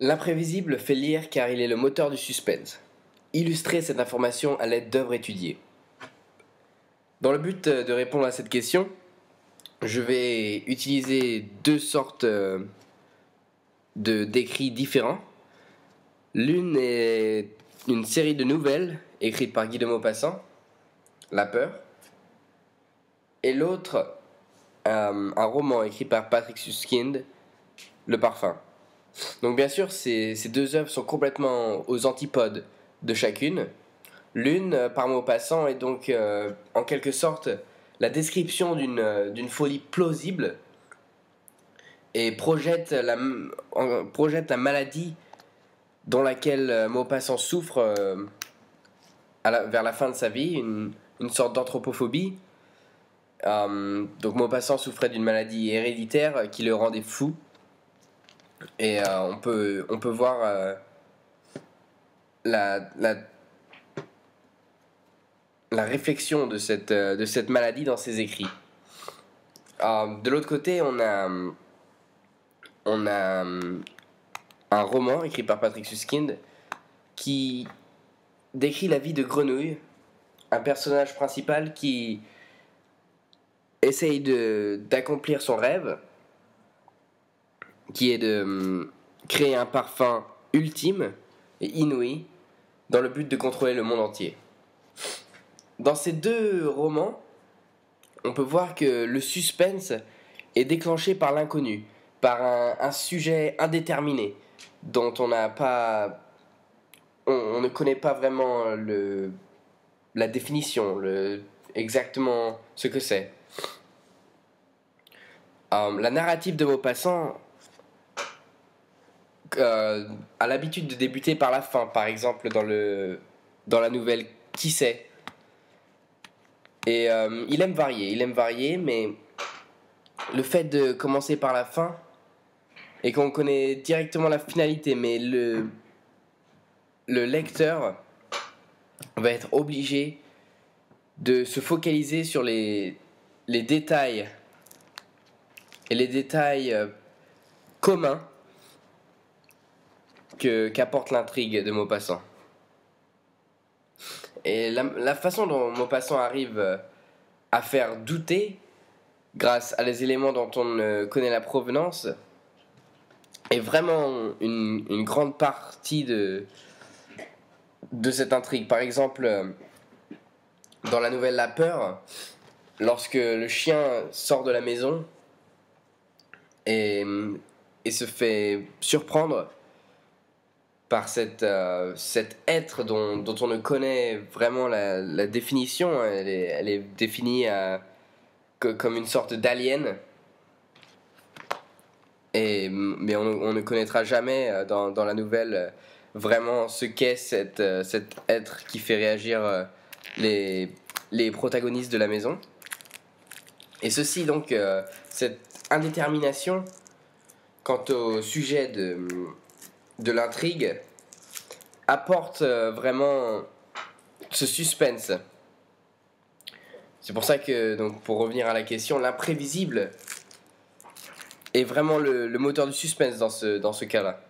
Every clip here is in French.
L'imprévisible fait lire car il est le moteur du suspense. Illustrez cette information à l'aide d'œuvres étudiées. Dans le but de répondre à cette question, je vais utiliser deux sortes d'écrits différents. L'une est une série de nouvelles écrites par Guy de Maupassant, La Peur, et l'autre, un roman écrit par Patrick Suskind, Le Parfum. Donc bien sûr, ces deux œuvres sont complètement aux antipodes de chacune. L'une, par Maupassant, est donc en quelque sorte la description d'une folie plausible et projette la maladie dans laquelle Maupassant souffre vers la fin de sa vie, une sorte d'anthropophobie. Donc Maupassant souffrait d'une maladie héréditaire qui le rendait fou. Et on peut voir la réflexion de cette maladie dans ses écrits. De l'autre côté, on a un roman écrit par Patrick Suskind qui décrit la vie de Grenouille, un personnage principal qui essaye d'accomplir son rêve, qui est de créer un parfum ultime et inouï dans le but de contrôler le monde entier. Dans ces deux romans, on peut voir que le suspense est déclenché par l'inconnu, par un sujet indéterminé dont on ne connaît pas vraiment la définition, exactement ce que c'est. La narrative de Maupassant a l'habitude de débuter par la fin, par exemple dans la nouvelle Qui sait. Et il aime varier, mais le fait de commencer par la fin et qu'on connaît directement la finalité, mais le lecteur va être obligé de se focaliser sur les détails et les détails communs qu'apporte l'intrigue de Maupassant. Et la façon dont Maupassant arrive à faire douter, grâce à les éléments dont on ne connaît la provenance, est vraiment une grande partie de cette intrigue. Par exemple, dans la nouvelle La Peur, lorsque le chien sort de la maison et se fait surprendre par cet être dont on ne connaît vraiment la définition. Elle est définie comme une sorte d'alien. Mais on ne connaîtra jamais dans la nouvelle vraiment ce qu'est cet être qui fait réagir les protagonistes de la maison. Et ceci donc, cette indétermination quant au sujet de l'intrigue apporte vraiment ce suspense. C'est pour ça que, donc, pour revenir à la question, l'imprévisible est vraiment le moteur du suspense dans ce cas-là.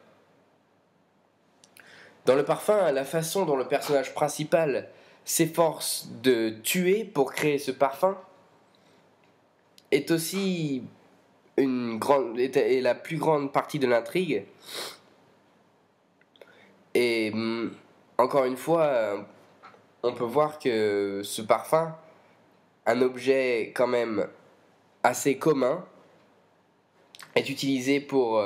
Dans Le Parfum, la façon dont le personnage principal s'efforce de tuer pour créer ce parfum est aussi est la plus grande partie de l'intrigue. Et encore une fois, on peut voir que ce parfum, un objet quand même assez commun, est utilisé pour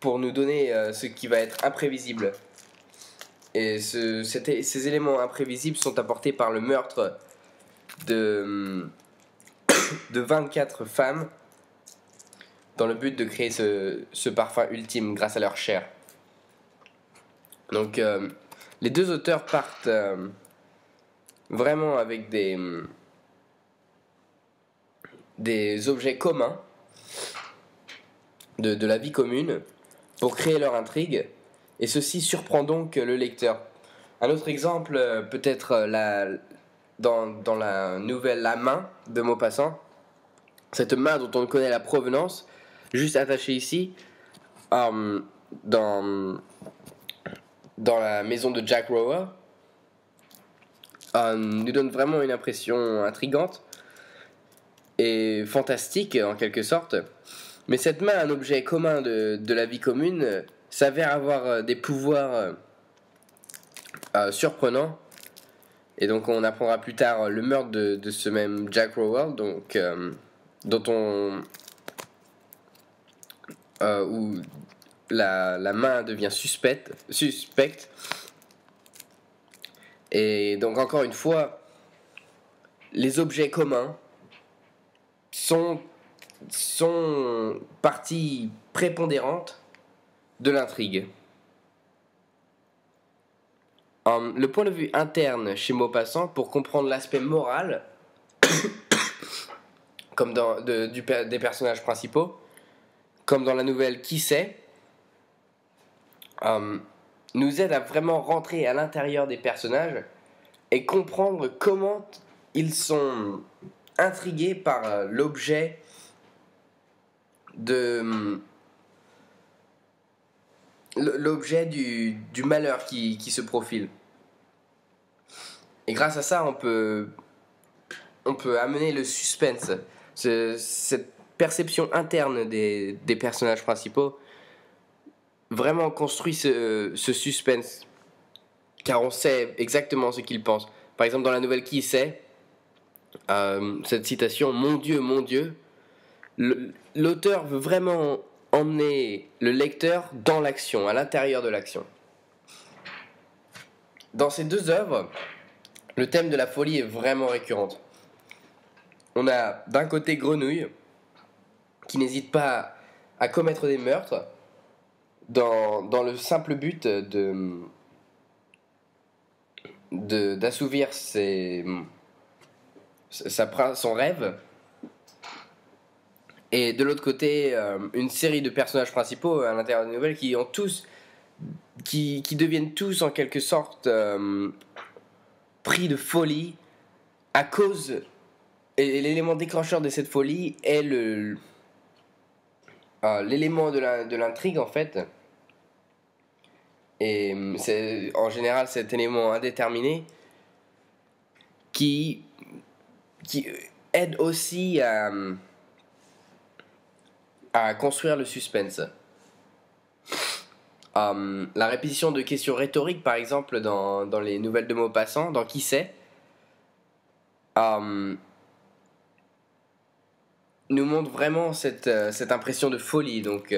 nous donner ce qui va être imprévisible. Et ces éléments imprévisibles sont apportés par le meurtre de 24 femmes dans le but de créer ce parfum ultime grâce à leur chair. Donc les deux auteurs partent vraiment avec des objets communs de la vie commune pour créer leur intrigue, et ceci surprend donc le lecteur. Un autre exemple peut être dans la nouvelle La Main de Maupassant, cette main dont on connaît la provenance, juste attachée ici, euh, dans, dans la maison de Jack Rower nous donne vraiment une impression intrigante et fantastique en quelque sorte. Mais cette main, un objet commun de la vie commune, s'avère avoir des pouvoirs surprenants. Et donc on apprendra plus tard le meurtre de ce même Jack Rowell, donc, dont on... où la main devient suspecte. Et donc encore une fois, les objets communs sont partie prépondérante de l'intrigue. Le point de vue interne chez Maupassant, pour comprendre l'aspect moral comme des personnages principaux, comme dans la nouvelle Qui sait, nous aide à vraiment rentrer à l'intérieur des personnages et comprendre comment ils sont intrigués par l'objet du malheur qui se profile. Et grâce à ça, on peut amener le suspense, cette perception interne des personnages principaux, vraiment construit ce suspense, car on sait exactement ce qu'ils pensent. Par exemple, dans la nouvelle Qui sait, cette citation, mon Dieu, l'auteur veut vraiment emmener le lecteur dans l'action, à l'intérieur de l'action. Dans ces deux œuvres, le thème de la folie est vraiment récurrent. On a d'un côté Grenouille, qui n'hésite pas à commettre des meurtres dans le simple but d'assouvir son rêve. Et de l'autre côté, une série de personnages principaux à l'intérieur des nouvelles qui deviennent tous en quelque sorte pris de folie à cause. Et l'élément déclencheur de cette folie est l'élément de l'intrigue en fait. Et c'est en général cet élément indéterminé qui aide aussi à construire le suspense. La répétition de questions rhétoriques, par exemple, dans les nouvelles de Maupassant, dans Qui sait, nous montre vraiment cette impression de folie. Donc,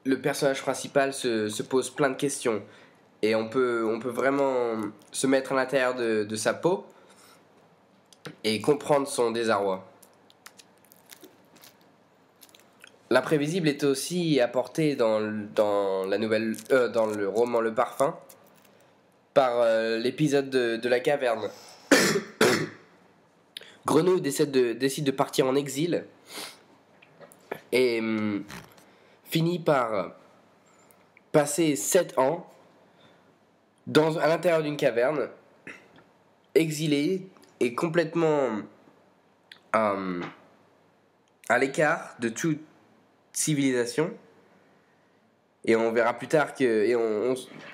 le personnage principal se pose plein de questions. Et on peut vraiment se mettre à l'intérieur de sa peau et comprendre son désarroi. L'imprévisible est aussi apporté dans le roman Le Parfum par l'épisode de la caverne. Grenouille décide de partir en exil et finit par passer 7 ans à l'intérieur d'une caverne, exilé et complètement à l'écart de toute civilisation. Et on verra plus tard que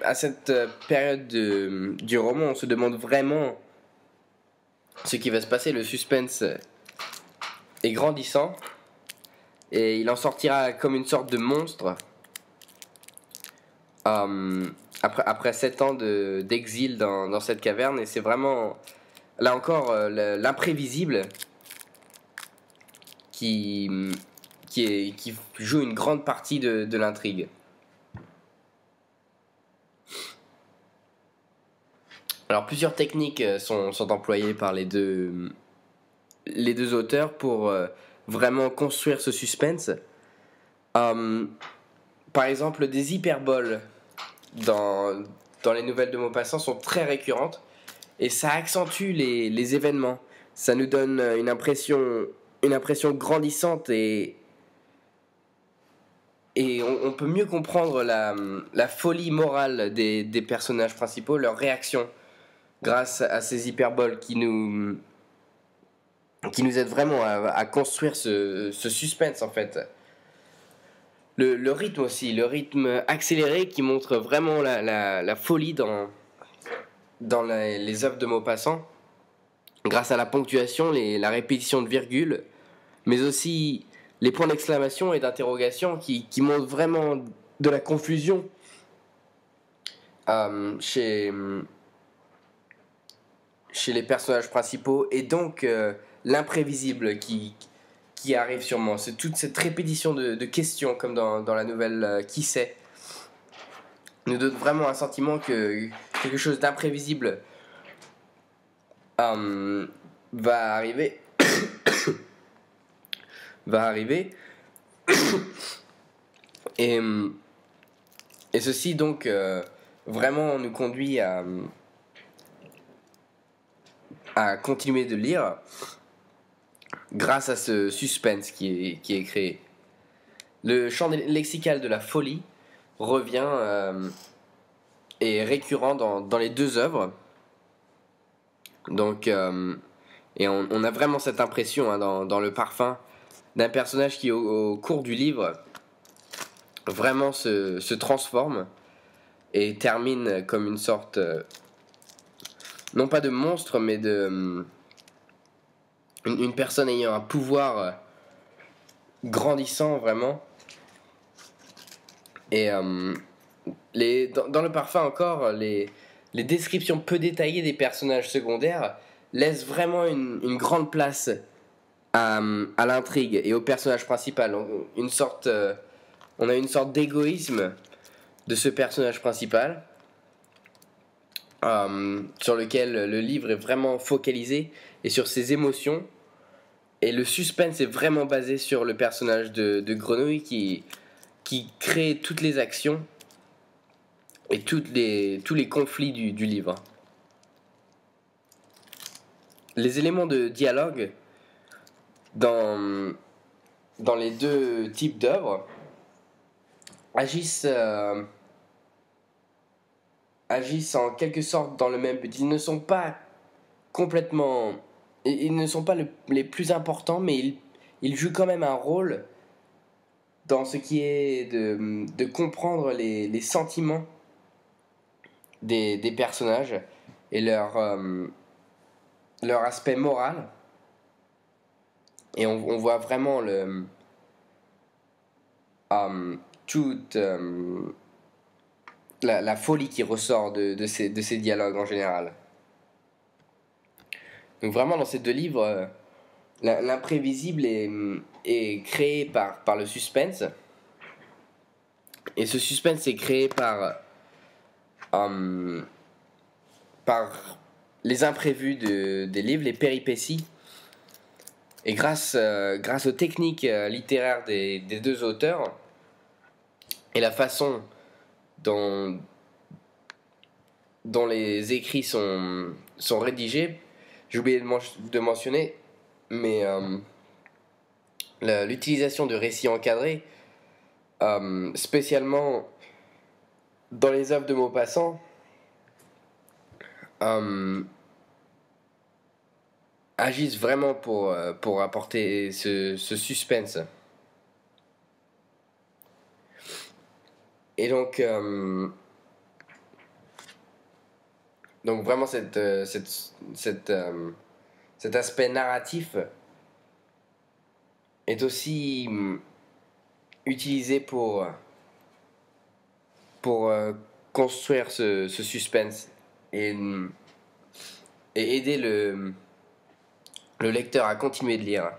à cette période du roman, on se demande vraiment ce qui va se passer. Le suspense est grandissant et il en sortira comme une sorte de monstre après 7 ans d'exil dans cette caverne. Et c'est vraiment là encore l'imprévisible qui joue une grande partie de l'intrigue. Alors plusieurs techniques sont employées par les deux auteurs pour vraiment construire ce suspense. Par exemple, des hyperboles dans les nouvelles de Maupassant sont très récurrentes et ça accentue les événements. Ça nous donne une impression grandissante et on peut mieux comprendre la folie morale des personnages principaux, leurs réactions, grâce à ces hyperboles qui nous aident vraiment à construire ce suspense en fait. le rythme aussi, le rythme accéléré qui montre vraiment la folie dans les œuvres de Maupassant, grâce à la ponctuation, la répétition de virgules, mais aussi les points d'exclamation et d'interrogation qui montrent vraiment de la confusion chez les personnages principaux, et donc l'imprévisible qui arrive sûrement. C'est toute cette répétition de questions, comme dans la nouvelle Qui sait, nous donne vraiment un sentiment que quelque chose d'imprévisible va arriver. va arriver. et, et ceci donc vraiment nous conduit à continuer de lire grâce à ce suspense qui est créé. Le champ lexical de la folie revient et est récurrent dans les deux œuvres. Donc, et on a vraiment cette impression dans Le Parfum d'un personnage qui au cours du livre vraiment se transforme et termine comme une sorte non pas de monstre, mais de une personne ayant un pouvoir grandissant vraiment. Et dans Le Parfum encore, les descriptions peu détaillées des personnages secondaires laissent vraiment une grande place à l'intrigue et au personnage principal. On a une sorte d'égoïsme de ce personnage principal, sur lequel le livre est vraiment focalisé, et sur ses émotions. Et le suspense est vraiment basé sur le personnage de Grenouille qui crée toutes les actions et tous les conflits du livre. Les éléments de dialogue dans les deux types d'œuvres agissent en quelque sorte dans le même but. Ils ne sont pas complètement... Ils ne sont pas les plus importants, mais ils jouent quand même un rôle dans ce qui est de comprendre les sentiments des personnages et leur aspect moral. Et on voit vraiment toute la folie qui ressort de ces dialogues en général. Donc vraiment dans ces deux livres, l'imprévisible est créé par le suspense. Et ce suspense est créé par les imprévus des livres, les péripéties. Et grâce aux techniques littéraires des deux auteurs et la façon dont les écrits sont rédigés, j'ai oublié de mentionner, mais l'utilisation de récits encadrés, spécialement dans les œuvres de Maupassant, agissent vraiment pour apporter ce suspense. Et donc vraiment cet aspect narratif est aussi utilisé pour construire ce suspense et aider le lecteur à continuer de lire.